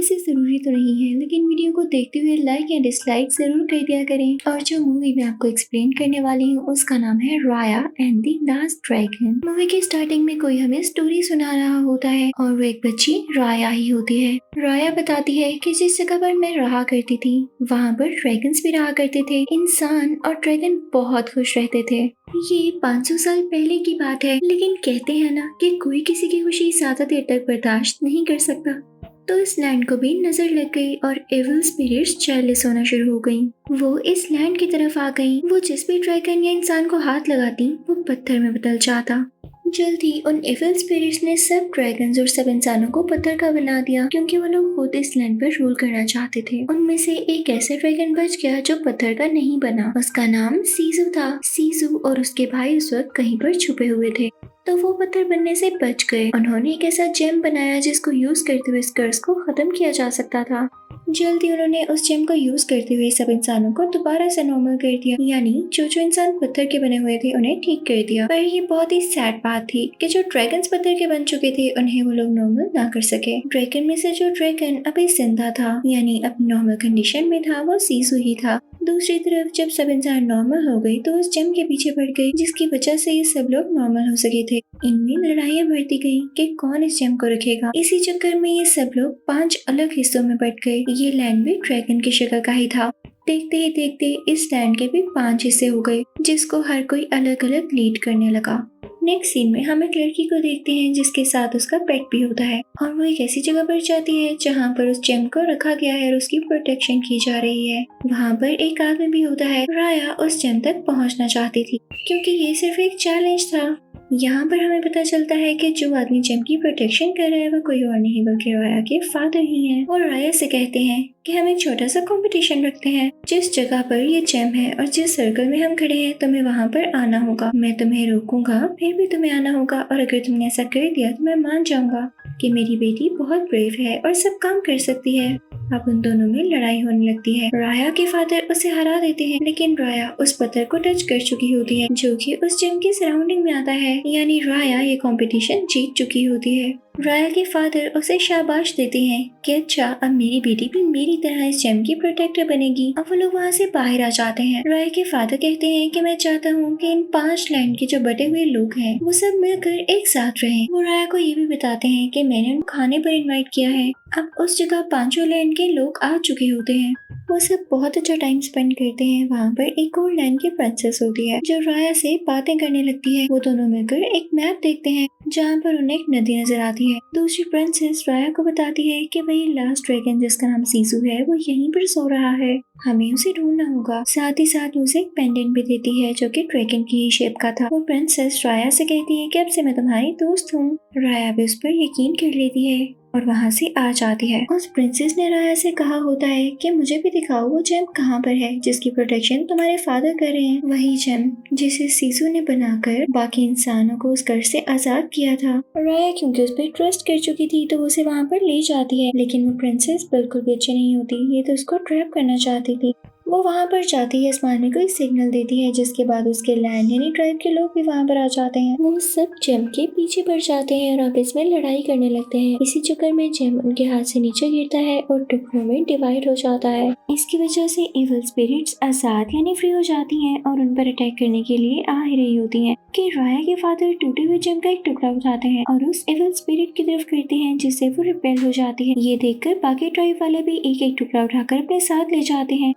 वैसे ज़रूरी तो नहीं है, लेकिन वीडियो को देखते हुए लाइक या डिसलाइक ज़रूर कर दिया करें। और जो मूवी मैं आपको एक्सप्लेन करने वाली हूँ उसका नाम है राया and the last dragon. Movie की स्टार्टिंग में कोई हमें स्टोरी सुना रहा होता है और वो एक बच्ची राया ही होती है। राया बताती है कि जिस जगह पर मैं रहा करती थी वहाँ पर ड्रैगन्स भी रहा करते थे। इंसान और ड्रैगन बहुत खुश रहते थे। ये 500 साल पहले की बात है, लेकिन कहते हैं ना कि कोई किसी की खुशी ज्यादा देर तक बर्दाश्त नहीं कर सकता। तो इस लैंड को भी नजर लग गई और एविल स्पिरिट्स जेलस होना शुरू हो गईं। वो इस लैंड की तरफ आ गईं। वो जिस भी ड्रैगन या इंसान को हाथ लगाती वो पत्थर में बदल जाता। जल्द ही उन एविल स्पिरिट्स ने सब ड्रैगन्स और सब इंसानों को पत्थर का बना दिया, क्योंकि वो लोग खुद इस लैंड पर रूल करना चाहते थे। उनमें से एक ऐसा ड्रैगन बच गया जो पत्थर का नहीं बना। उसका नाम सीजू था। सीजू और उसके भाई उस वक्त कहीं पर छुपे हुए थे, तो वो पत्थर बनने से बच गए। उन्होंने एक ऐसा जेम बनाया जिसको यूज करते हुए इस कर्स को खत्म किया जा सकता था। जल्दी उन्होंने उस जेम को यूज करते हुए सब इंसानों को दोबारा से नॉर्मल कर दिया, यानी जो जो इंसान पत्थर के बने हुए थे उन्हें ठीक कर दिया। पर ये बहुत ही सैड बात थी कि जो ड्रैगन्स पत्थर के बन चुके थे उन्हें वो लोग नॉर्मल ना कर सके। ड्रैगन में से जो ड्रैगन अभी जिंदा था, यानी अपनी नॉर्मल कंडीशन में था, वो सीजू ही था। दूसरी तरफ जब सब इंसान नॉर्मल हो गए तो उस जेम के पीछे पड़ गए, जिसकी वजह से ये सब लोग नॉर्मल हो सके थे। इनमें लड़ाइयाँ बढ़ती गई कि कौन इस जेम को रखेगा। इसी चक्कर में ये सब लोग 5 अलग हिस्सों में बट गए। ये लैंड भी ड्रैगन की शक्ल का ही था। देखते ही देखते इस लैंड के भी 5 हिस्से हो गए, जिसको हर कोई अलग अलग लीड करने लगा। नेक्स्ट सीन में हम एक लड़की को देखते हैं जिसके साथ उसका पेट भी होता है, और वो एक ऐसी जगह पर जाती है जहाँ पर उस जेम को रखा गया है और उसकी प्रोटेक्शन की जा रही है। वहाँ पर एक आदमी भी होता है। राया उस जेम तक पहुँचना चाहती थी, क्योंकि ये सिर्फ एक चैलेंज था। यहाँ पर हमें पता चलता है कि जो आदमी जेम की प्रोटेक्शन कर रहा है वो कोई और नहीं बल्कि राया के फादर ही हैं। और राया से कहते हैं कि हम एक छोटा सा कंपटीशन रखते हैं। जिस जगह पर ये जेम है और जिस सर्कल में हम खड़े हैं तुम्हें वहाँ पर आना होगा। मैं तुम्हें रोकूंगा, फिर भी तुम्हें आना होगा, और अगर तुमने ऐसा कर दिया तो मैं मान जाऊंगा कि मेरी बेटी बहुत ब्रेव है और सब काम कर सकती है। अब उन दोनों में लड़ाई होने लगती है। राया के फादर उसे हरा देते हैं, लेकिन राया उस पत्थर को टच कर चुकी होती है जो कि उस जेम के सराउंडिंग में आता है, यानी राया ये कंपटीशन जीत चुकी होती है। राया के फादर उसे शाबाश देते हैं कि अच्छा, अब मेरी बेटी भी मेरी तरह इस जेम की प्रोटेक्टर बनेगी। अब वो लोग वहाँ से बाहर आ जाते हैं। राया के फादर कहते हैं कि मैं चाहता हूँ कि इन 5 लैंड के जो बटे हुए लोग हैं वो सब मिलकर एक साथ रहें। वो राया को ये भी बताते हैं कि मैंने उनको खाने पर इन्वाइट किया है। अब उस जगह 5 लैंड के लोग आ चुके होते हैं। वो सब बहुत अच्छा टाइम स्पेंड करते हैं। वहाँ पर एक और लैंड की प्रिंसेस होती है जो राया से बातें करने लगती है। वो दोनों मिलकर एक मैप देखते हैं जहाँ पर उन्हें एक नदी नजर आती है। दूसरी प्रिंसेस राया को बताती है कि वही लास्ट ड्रैगन जिसका नाम सीजू है वो यहीं पर सो रहा है, हमें उसे ढूंढना होगा। साथ ही साथ उसे एक पेंडेंट भी देती है जो कि ड्रैगन की ही शेप का था। वो प्रिंसेस राया से कहती है कि अब से मैं तुम्हारी दोस्त हूँ। राया भी उस पर यकीन कर लेती है और वहाँ से आ जाती है। उस प्रिंसेस ने राया से कहा होता है कि मुझे भी दिखाओ वो जेम कहाँ पर है जिसकी प्रोटेक्शन तुम्हारे फादर कर रहे हैं। वही जेम जिसे सीजू ने बनाकर बाकी इंसानों को उस घर से आजाद किया था। राया क्योंकि उस पर ट्रस्ट कर चुकी थी तो उसे वहाँ पर ले जाती है, लेकिन वो प्रिंसेस बिल्कुल भी अच्छी नहीं होती। ये तो उसको ट्रैप करना चाहती थी। वो वहाँ पर जाती है, आसमान में कोई सिग्नल देती है, जिसके बाद उसके लैंड यानी ट्राइब के लोग भी वहाँ पर आ जाते हैं। वो सब जेम के पीछे पड़ जाते हैं और आपस में लड़ाई करने लगते हैं। इसी चक्कर में जेम उनके हाथ से नीचे गिरता है और टुकड़ों में डिवाइड हो जाता है। इसकी वजह से इविल स्पिरिट्स आजाद यानी फ्री हो जाती हैं और उन पर अटैक करने के लिए आ ही रही होती हैं कि राया के फादर टूटे हुए जेम का एक टुकड़ा उठाते हैं और उस इविल स्पिरिट की तरफ करते हैं, जिससे वो रिपेल हो जाती है। ये देखकर बाकी ट्राइब वाले भी एक एक टुकड़ा उठाकर अपने साथ ले जाते हैं।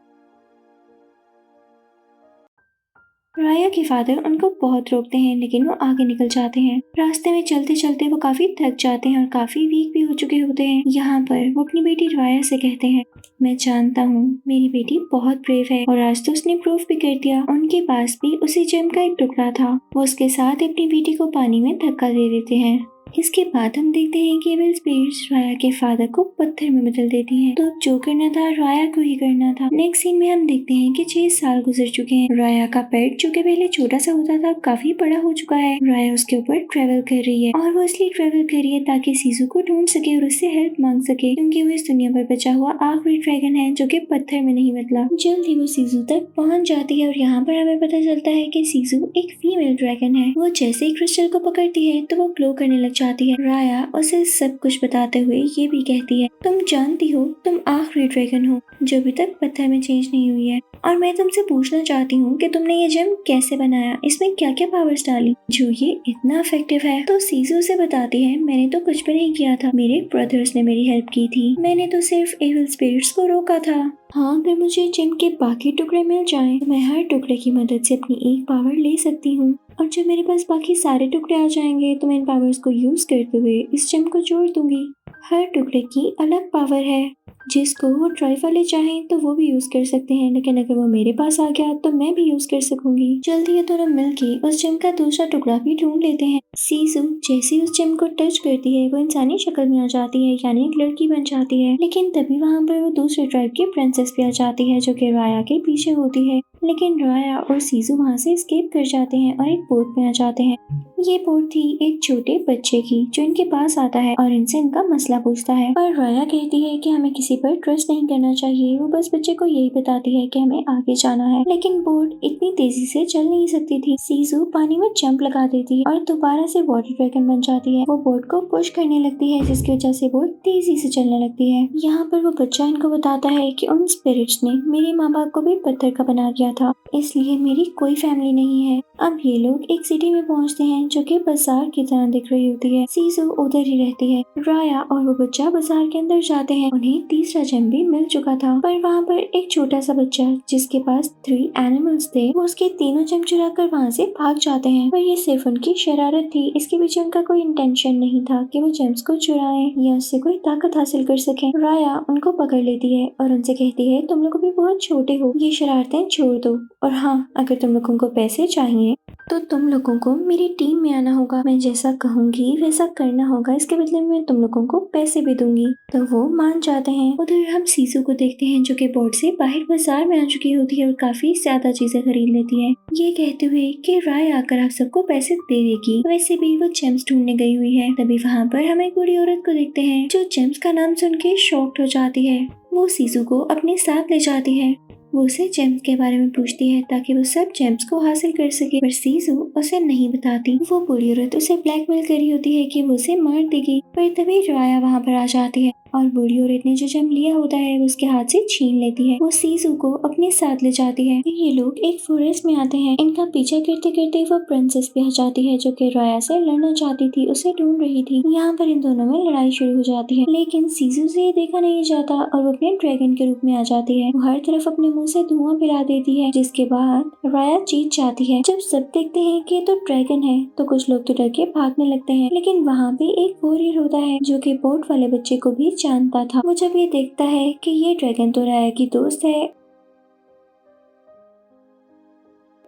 राया के फादर उनको बहुत रोकते हैं, लेकिन वो आगे निकल जाते हैं। रास्ते में चलते चलते वो काफी थक जाते हैं और काफी वीक भी हो चुके होते हैं। यहाँ पर वो अपनी बेटी राया से कहते हैं, मैं जानता हूँ मेरी बेटी बहुत ब्रेव है और आज तो उसने प्रूफ भी कर दिया। उनके पास भी उसी जेम का एक टुकड़ा था। वो उसके साथ अपनी बेटी को पानी में धक्का दे देते हैं। इसके बाद हम देखते हैं कि इविल स्पिरिट्स राया के फादर को पत्थर में बदल देती हैं। तो अब जो करना था राया को ही करना था। नेक्स्ट सीन में हम देखते हैं कि 6 साल गुजर चुके हैं। राया का पेट जो कि पहले छोटा सा होता था काफी बड़ा हो चुका है। राया उसके ऊपर ट्रेवल कर रही है और वो इसलिए ट्रेवल कर रही है ताकि सीजू को ढूंढ सके और उससे हेल्प मांग सके, क्योंकि वो इस दुनिया पर बचा हुआ आखिरी ड्रैगन है जो कि पत्थर में नहीं बदला। जल्द ही वो सीजू तक पहुंच जाती है और यहाँ पर हमें पता चलता है कि सीजू एक फीमेल ड्रैगन है। वो जैसे ही क्रिस्टल को पकड़ती है तो वो ग्लो करने लग जाती है। राया उसे सब कुछ बताते हुए ये भी कहती है, तुम जानती हो तुम आखिरी ड्रैगन हो जो अभी तक पत्थर में चेंज नहीं हुई है, और मैं तुमसे पूछना चाहती हूँ कि तुमने ये जेम कैसे बनाया, इसमें क्या क्या पावर्स डाली जो ये इतना इफेक्टिव है। तो सीजू उसे बताती है, मैंने तो कुछ भी नहीं किया था, मेरे ब्रदर्स ने मेरी हेल्प की थी, मैंने तो सिर्फ एविल स्पिरिट्स को रोका था। हाँ, अगर मुझे जेम के बाकी टुकड़े मिल जाएं तो मैं हर टुकड़े की मदद से अपनी एक पावर ले सकती हूँ, और जब मेरे पास बाकी सारे टुकड़े आ जाएंगे तो मैं इन पावर्स को यूज करते हुए इस जेम को जोड़ दूंगी। हर टुकड़े की अलग पावर है, जिसको वो ट्राई वाले चाहें तो वो भी यूज कर सकते हैं, लेकिन अगर वो मेरे पास आ गया तो मैं भी यूज कर सकूंगी। जल्दी ये दोनों मिलके उस जेम का दूसरा टुकड़ा भी ढूंढ लेते हैं। सीजू जैसे उस जेम को टच करती है वो इंसानी शक्ल में आ जाती है, यानी एक लड़की बन जाती है। लेकिन तभी वहाँ पर वो दूसरे ट्राइब की प्रिंसेस भी आ जाती है जो कि राया के पीछे होती है। लेकिन राया और सीजू वहाँ से एस्केप कर जाते हैं और एक बोट में आ जाते हैं। ये बोट थी एक छोटे बच्चे की जो इनके पास आता है और इनसे इनका मसला पूछता है, पर राया कहती है कि हमें किसी पर ट्रस्ट नहीं करना चाहिए। वो बस बच्चे को यही बताती है कि हमें आगे जाना है, लेकिन बोट इतनी तेजी से चल नहीं सकती थी। सीजू पानी में जंप लगा देती है और दोबारा से वाटर ड्रैगन बन जाती है। वो बोट को पुश करने लगती है जिसकी वजह से बोट तेजी से चलने लगती है। यहाँ पर वो बच्चा इनको बताता है कि उन स्पिरिट्स ने मेरे माँ बाप को भी पत्थर का बना दिया था, इसलिए मेरी कोई फैमिली नहीं है। अब ये लोग एक सिटी में पहुँचते हैं जो कि बाजार की तरह दिख रही होती है। सीजू उधर ही रहती है। राया और वो बच्चा बाजार के अंदर जाते हैं। उन्हें तीसरा जेम भी मिल चुका था, पर वहाँ पर एक छोटा सा बच्चा जिसके पास 3 एनिमल्स थे, वो उसके तीनों जेम चुरा कर वहाँ से भाग जाते हैं। पर ये सिर्फ उनकी शरारत थी, इसके पीछे उनका कोई इंटेंशन नहीं था कि वो जेम्स को चुराएं या उससे कोई ताकत हासिल कर सकें। राया उनको पकड़ लेती है और उनसे कहती है, तुम लोग भी बहुत छोटे हो, ये शरारतें छोड़ दो, और हाँ, अगर तुम लोगों को पैसे चाहिए तो तुम लोगों को मेरी टीम में आना होगा, मैं जैसा कहूंगी वैसा करना होगा, इसके बदले में मैं तुम लोगों को पैसे भी दूंगी। तो वो मान जाते हैं। उधर हम सीजू को देखते हैं जो कि बोट से बाहर बाजार में आ चुकी होती है और काफी ज्यादा चीजें खरीद लेती है, ये कहते हुए कि राय आकर आप सबको पैसे दे देगी। वैसे भी वो जेम्स ढूंढने गई हुई है। तभी वहाँ पर हम एक बूढ़ी औरत को देखते हैं जो जेम्स का नाम सुन के शॉक्ड हो जाती है। वो सीजू को अपने साथ ले जाती है। वो उसे जेम्स के बारे में पूछती है ताकि वो सब जेम्स को हासिल कर सके, पर सीजू उसे नहीं बताती। वो बूढ़ी औरत उसे ब्लैकमेल कर रही होती है कि वो उसे मार देगी, पर तभी राया वहाँ पर आ जाती है और बूढ़ी औरत ने जो जेम लिया होता है वो उसके हाथ से छीन लेती है। वो सीजू को अपने साथ ले जाती है। ये लोग एक फॉरेस्ट में आते हैं। इनका पीछा करते करते वो प्रिंसेस भी आ जाती है जो कि राया से लड़ना चाहती थी, उसे ढूंढ रही थी। यहाँ पर इन दोनों में लड़ाई शुरू हो जाती है, लेकिन सीजू से ये देखा नहीं जाता और वो अपने ड्रैगन के रूप में आ जाती है। वो हर तरफ अपने मुंह से धुआं फैला देती है, जिसके बाद राया जीत जाती है। जब सब देखते हैं कि तो ड्रैगन है तो कुछ लोग तो डर के भागने लगते हैं, लेकिन वहाँ पे एक वॉरियर होता है जो कि बोट वाले बच्चे को भी जानता था। वो जब ये देखता है कि ये ड्रैगन तो राया की दोस्त है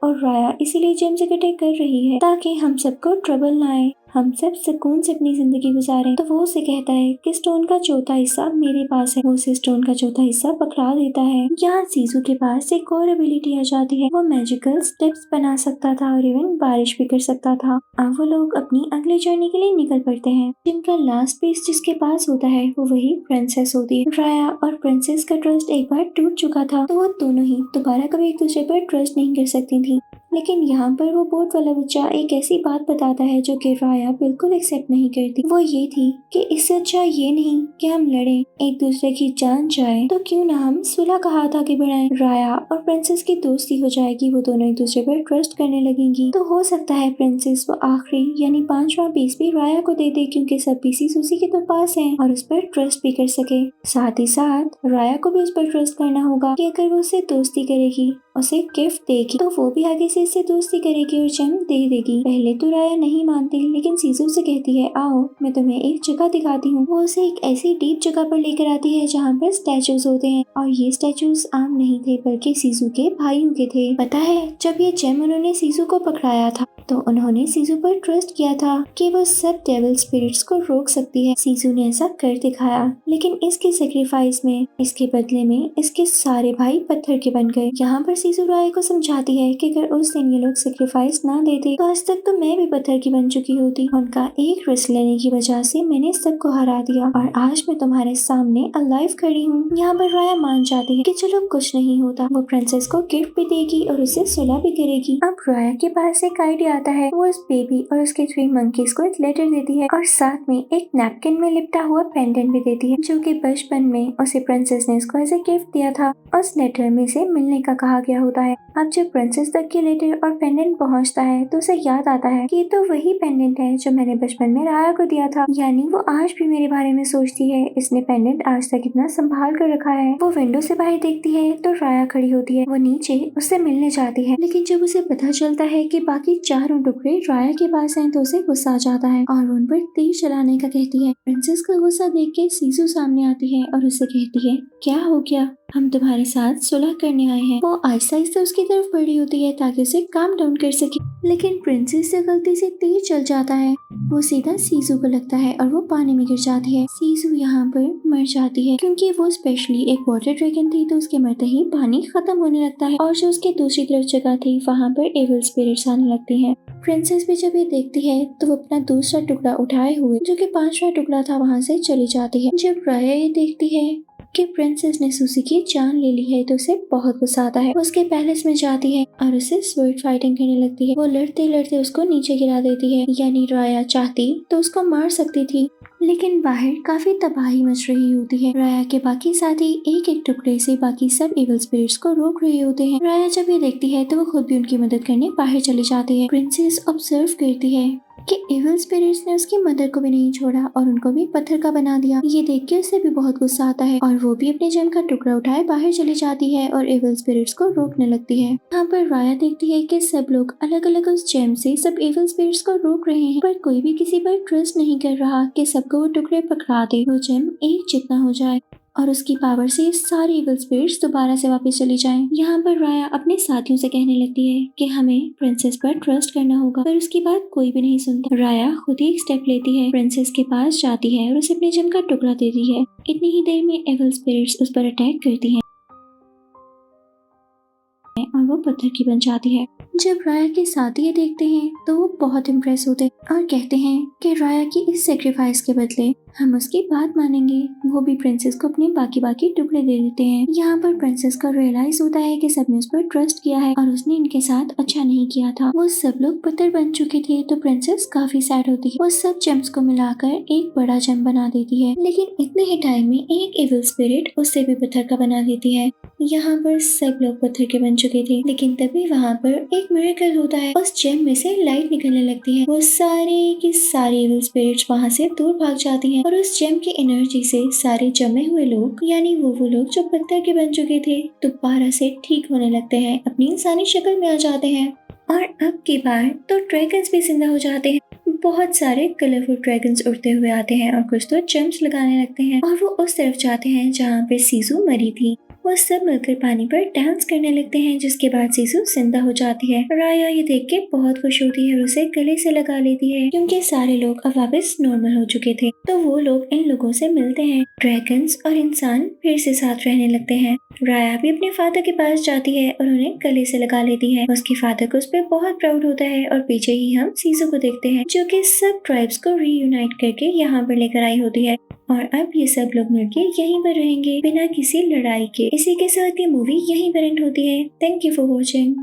और राया इसीलिए जेम्स इकट्ठे कर रही है ताकि हम सबको ट्रबल ना आए, हम सब सुकून से अपनी जिंदगी गुजारें। तो वो उसे कहता है कि स्टोन का चौथा हिस्सा मेरे पास है। वो उसे स्टोन का चौथा हिस्सा पकड़ा देता है। यहाँ सीजू के पास एक और एबिलिटी आ जाती है। वो मैजिकल स्टेप्स बना सकता था और इवन बारिश भी कर सकता था। अब वो लोग अपनी अगली जर्नी के लिए निकल पड़ते हैं। जिनका लास्ट पीस जिसके पास होता है वो वही प्रिंसेस होती है। राया और प्रिंसेस का ट्रस्ट एक बार टूट चुका था, तो वो दोनों ही दोबारा कभी एक दूसरे पर ट्रस्ट नहीं कर सकती थी। लेकिन यहाँ पर वो बोट वाला बच्चा एक ऐसी बात बताता है जो कि राया बिल्कुल एक्सेप्ट नहीं करती। वो ये थी कि इससे अच्छा ये नहीं कि हम लड़ें, एक दूसरे की जान जाए, तो क्यों ना हम सुलह का हाथ आगे बढ़ाएं। राया और प्रिंसेस की दोस्ती हो जाएगी, वो दोनों एक दूसरे पर ट्रस्ट करने लगेंगी। तो हो सकता है प्रिंसेस वो आखिरी यानी 5वां पीस भी राया को दे दे, क्योंकि सब पीसीस उसी के तो पास हैं और उस पर ट्रस्ट भी कर सके। साथ ही साथ राया को भी उस पर ट्रस्ट करना होगा कि अगर वो उससे दोस्ती करेगी, उसे गिफ्ट देगी, तो वो भी आगे से इससे दोस्ती करेगी और जेम दे देगी। पहले तो राया नहीं मानती, लेकिन सीजू से कहती है, आओ मैं तुम्हें एक जगह दिखाती हूँ। वो उसे एक ऐसी डीप जगह पर लेकर आती है जहाँ पर स्टैचूज होते हैं, और ये स्टैचूज आम नहीं थे बल्कि सीजू के भाइयों के थे। पता है, जब ये जेम उन्होंने सीजू को पकड़ाया था तो उन्होंने सीजू पर ट्रस्ट किया था कि वो सब डेविल स्पिरिट्स को रोक सकती है। सीजू ने ऐसा कर दिखाया, लेकिन इसके सेक्रीफाइस में, इसके बदले में इसके सारे भाई पत्थर के बन गए। यहाँ पर सीजू राय को समझाती है कि अगर उस दिन ये लोग सेक्रीफाइस ना देते तो आज तक तो मैं भी पत्थर की बन चुकी होती। उनका एक रिस्क लेने की वजह से मैंने सबको हरा दिया और आज मैं तुम्हारे सामने अलाइव खड़ी हूँ। यहाँ पर राया मान जाती है कि चलो कुछ नहीं होता। वो प्रिंसेस को गिफ्ट भी देगी और उसे सुलह भी करेगी। अब राया के पास एक आइडिया आता है वो उस बेबी और उसके 3 मंकीज को एक लेटर देती है और साथ में एक नैपकिन में लिपटा हुआ पेंडेंट भी देती है जो कि बचपन में उसे प्रिंसेस ने उसको एज ए गिफ्ट दिया था। उस लेटर में से मिलने का कहा गया होता है। अब जब प्रिंसेस तक के लेटर और पेंडेंट पहुंचता है तो उसे याद आता है कि ये तो वही पेंडेंट है जो मैंने बचपन में राया को दिया था, यानी वो आज भी मेरे बारे में सोचती है। इसने पेंडेंट आज तक इतना संभाल कर रखा है। वो विंडो से बाहर देखती है तो राया खड़ी होती है। वो नीचे उससे मिलने जाती है, लेकिन जब उसे पता चलता है कि बाकी चारों टुकड़े राया के पास हैं तो उसे गुस्सा आ जाता है और उन पर तीर चलाने का कहती है। प्रिंसेस का गुस्सा देख के सीजू सामने आती है और उसे कहती है, क्या हो गया? हम तुम्हारे साथ सुलह करने आए हैं। वो आहिस्ता आहिस्ता उसकी तरफ बढ़ी होती है ताकि उसे काम डाउन कर सके, लेकिन प्रिंसेस से गलती से तीर चल जाता है। वो सीधा सीजू को लगता है और वो पानी में गिर जाती है। सीजू यहाँ पर मर जाती है क्योंकि वो स्पेशली एक वाटर ड्रैगन थी तो उसके मरते ही पानी खत्म होने लगता है और जो उसकी दूसरी तरफ जगह थी वहाँ पर एविल स्पिरिट्स आने लगती हैं। प्रिंसेस भी जब ये देखती है तो वो अपना दूसरा टुकड़ा उठाए हुए जो कि 5वां टुकड़ा था वहाँ से चली जाती है। जब राया ये देखती है कि प्रिंसेस ने सुसी की जान ले ली है तो उसे बहुत गुस्सा आता है। वो उसके पैलेस में जाती है और उसे स्वर्ड फाइटिंग करने लगती है। वो लड़ते लड़ते उसको नीचे गिरा देती है, यानी राया चाहती तो उसको मार सकती थी, लेकिन बाहर काफी तबाही मच रही होती है। राया के बाकी साथी एक एक टुकड़े से बाकी सब इविल स्पिरिट्स को रोक रहे होते हैं। राया जब ये देखती है तो वो खुद भी उनकी मदद करने बाहर चली जाती है। प्रिंसेस ऑब्जर्व करती है कि इविल स्पिरिट्स ने उसकी मदर को भी नहीं छोड़ा और उनको भी पत्थर का बना दिया। ये देख के उसे भी बहुत गुस्सा आता है और वो भी अपने जेम का टुकड़ा उठाए बाहर चली जाती है और इविल स्पिरिट्स को रोकने लगती है। यहाँ पर राया देखती है कि सब लोग अलग अलग उस जेम से सब इविल स्पिरिट्स को रोक रहे हैं, पर कोई भी किसी पर ट्रस्ट नहीं कर रहा कि सबको वो टुकड़े पकड़ा दे, वो जेम एक जितना हो जाए और उसकी पावर से सारी इविल स्पिरिट्स दोबारा से वापस चली जाएं। यहाँ पर राया अपने साथियों से कहने लगती है कि हमें प्रिंसेस पर ट्रस्ट करना होगा, पर उसकी बात कोई भी नहीं सुनता। राया खुद ही एक स्टेप लेती है, प्रिंसेस के पास जाती है और उसे अपने जेम का टुकड़ा देती है। इतनी ही देर में इविल स्पिरिट्स उस पर अटैक करती है और वो पत्थर की बन जाती है। जब राया के साथी ये देखते हैं तो वो बहुत इम्प्रेस होते हैं और कहते हैं कि राया की इस सेक्रीफाइस के बदले हम उसकी बात मानेंगे। वो भी प्रिंसेस को अपने बाकी टुकड़े दे देते हैं। यहाँ पर प्रिंसेस को रियलाइज होता है कि सबने उस पर ट्रस्ट किया है और उसने इनके साथ अच्छा नहीं किया था। वो सब लोग पत्थर बन चुके थे तो प्रिंसेस काफी सैड होती है। वो सब जेम्स को मिलाकर एक बड़ा जेम बना देती है, लेकिन इतने ही टाइम में एक इविल स्पिरिट उससे भी पत्थर का बना देती है। यहाँ पर सब लोग पत्थर के बन चुके थे, लेकिन तभी वहाँ पर एक मिरेकल होता है। उस जेम में से लाइट निकलने लगती है। वो सारे की सारी इविल स्पिरिट्स वहाँ से दूर भाग जाती हैं और उस जेम की एनर्जी से सारे जमे हुए लोग, यानी वो लोग जो पत्थर के बन चुके थे, दोबारा से ठीक होने लगते हैं, अपनी इंसानी शक्ल में आ जाते हैं। और अब की बार तो ड्रैगन्स भी जिंदा हो जाते हैं। बहुत सारे कलरफुल ड्रैगन्स उड़ते हुए आते हैं और कुछ तो जंप्स लगाने लगते हैं और वो उस तरफ जाते हैं जहाँ पे सीजू मरी थी। वो सब मिलकर पानी पर डांस करने लगते हैं, जिसके बाद सीजू जिंदा हो जाती है। राया ये देख के बहुत खुश होती है और उसे गले से लगा लेती है क्योंकि सारे लोग अब वापस नॉर्मल हो चुके थे। तो वो लोग इन लोगों से मिलते हैं। ड्रैगन्स और इंसान फिर से साथ रहने लगते हैं। राया भी अपने फादर के पास जाती है और उन्हें गले से लगा लेती है। उसके फादर को उस पर बहुत प्राउड होता है और पीछे ही हम सीजू को देखते हैं जो कि सब ट्राइब्स को रीयूनाइट करके यहाँ पर लेकर आई होती है और अब ये सब लोग मिलके यहीं पर रहेंगे बिना किसी लड़ाई के। इसी के साथ ये मूवी यहीं पर एंड होती है। Thank you for watching.